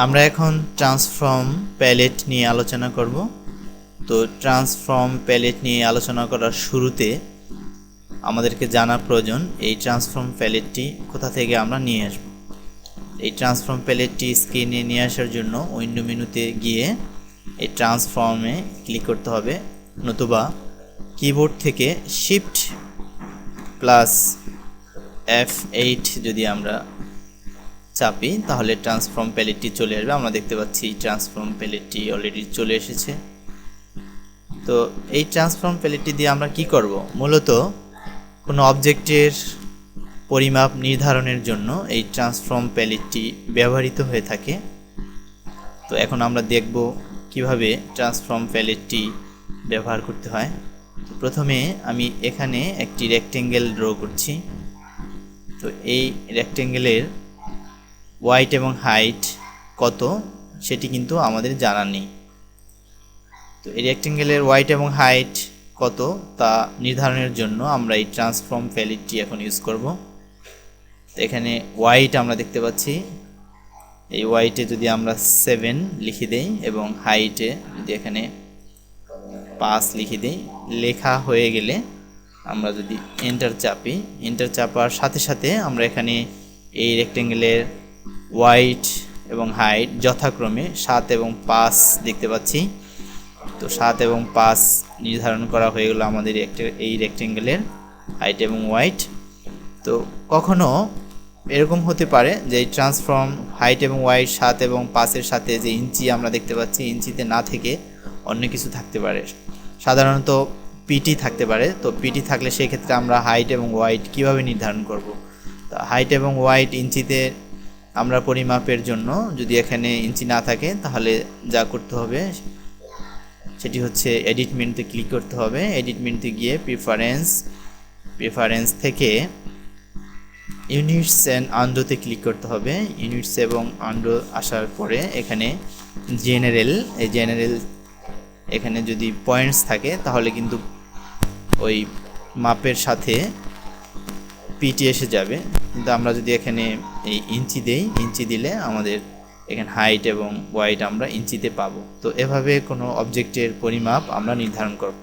আমরা এখন transform palette নিয়ে আলোচনা করব। তো ট্রান্সফর্ম প্যালেট নিয়ে আলোচনা করার শুরুতে আমাদেরকে জানা প্রয়োজন এই ট্রান্সফর্ম প্যালেটটি কোথা থেকে আমরা নিয়ে আসব। এই ট্রান্সফর্ম প্যালেটটি স্ক্রিনে নিয়ে আসার জন্য উইন্ডো মেনুতে গিয়ে এই ট্রান্সফর্মে ক্লিক করতে হবে, নতুবা কিবোর্ড থেকে শিফট প্লাস F8 যদি আমরা চাপি তাহলে ট্রান্সফর্ম প্যালেটটি চলে আসবে। আমরা দেখতে পাচ্ছি ট্রান্সফর্ম প্যালেটটি অলরেডি চলে এসেছে। তো এই ট্রান্সফর্ম প্যালেটটি দিয়ে আমরা কি করব? মূলত কোনো অবজেক্টের পরিমাপ নির্ধারণের জন্য এই ট্রান্সফর্ম প্যালেটটি ব্যবহৃত হয়ে থাকে। তো এখন আমরা দেখব কিভাবে ট্রান্সফর্ম প্যালেটটি ব্যবহার করতে হয়। তো প্রথমে আমি এখানে একটি রেক্টেঙ্গেল ড্র করছি। তো এই রেক্টেঙ্গেলের ওয়াইড এবং হাইট কত সেটি কিন্তু আমাদের জানা নেই। তো এই রেক্টেঙ্গেলের ওয়াইড এবং হাইট কত তা নির্ধারণের জন্য আমরা এই ট্রান্সফর্ম প্যালেটটি এখন ইউজ করব। তো এখানে ওয়াইড আমরা দেখতে পাচ্ছি, এই ওয়াইটে যদি আমরা 7 লিখে দেই এবং হাইটে যদি এখানে 5 লিখে দেই, লেখা হয়ে গেলে আমরা যদি এন্টার চাপি, এন্টার চাপার সাথে সাথে আমরা এখানে এই রেক্টেঙ্গেলের ওয়াইড এবং হাইট যথাক্রমে 7 এবং 5 দেখতে পাচ্ছি। তো 7 এবং 5 নির্ধারণ করা হয়ে গেল আমাদের এই রেক্টেঙ্গেলের হাইট এবং ওয়াইড। তো কখনো এরকম হতে পারে যে এই ট্রান্সফর্ম হাইট এবং ওয়াইড 7 এবং 5-এর সাথে যে ইঞ্চি আমরা দেখতে পাচ্ছি, ইঞ্চিতে না থেকে অন্য কিছু থাকতে পারে, সাধারণত পিটি থাকতে পারে। তো পিটি থাকলে সেই ক্ষেত্রে আমরা হাইট এবং ওয়াইড কিভাবে নির্ধারণ করব? তো হাইট এবং ওয়াইড ইঞ্চিতে আমরা পরিমাপের জন্য যদি এখানে ইঞ্চি না থাকে তাহলে যা করতে হবে সেটি হচ্ছে এডিট মেনুতে ক্লিক করতে হবে। এডিট মেনুতে গিয়ে প্রিফারেন্স থেকে ইউনিটস অ্যান্ড আন্ডোতে ক্লিক করতে হবে। ইউনিটস এবং আন্ডো আসার পরে এখানে জেনারেল এখানে যদি পয়েন্টস থাকে তাহলে কিন্তু ওই মাপের সাথে পিটি এসে যাবে। কিন্তু আমরা যদি এখানে এই ইঞ্চি দেই, ইঞ্চি দিলে আমাদের এখানে হাইট এবং ওয়াইড আমরা ইঞ্চিতে পাবো। তো এভাবে কোনো অবজেক্টের পরিমাপ আমরা নির্ধারণ করব।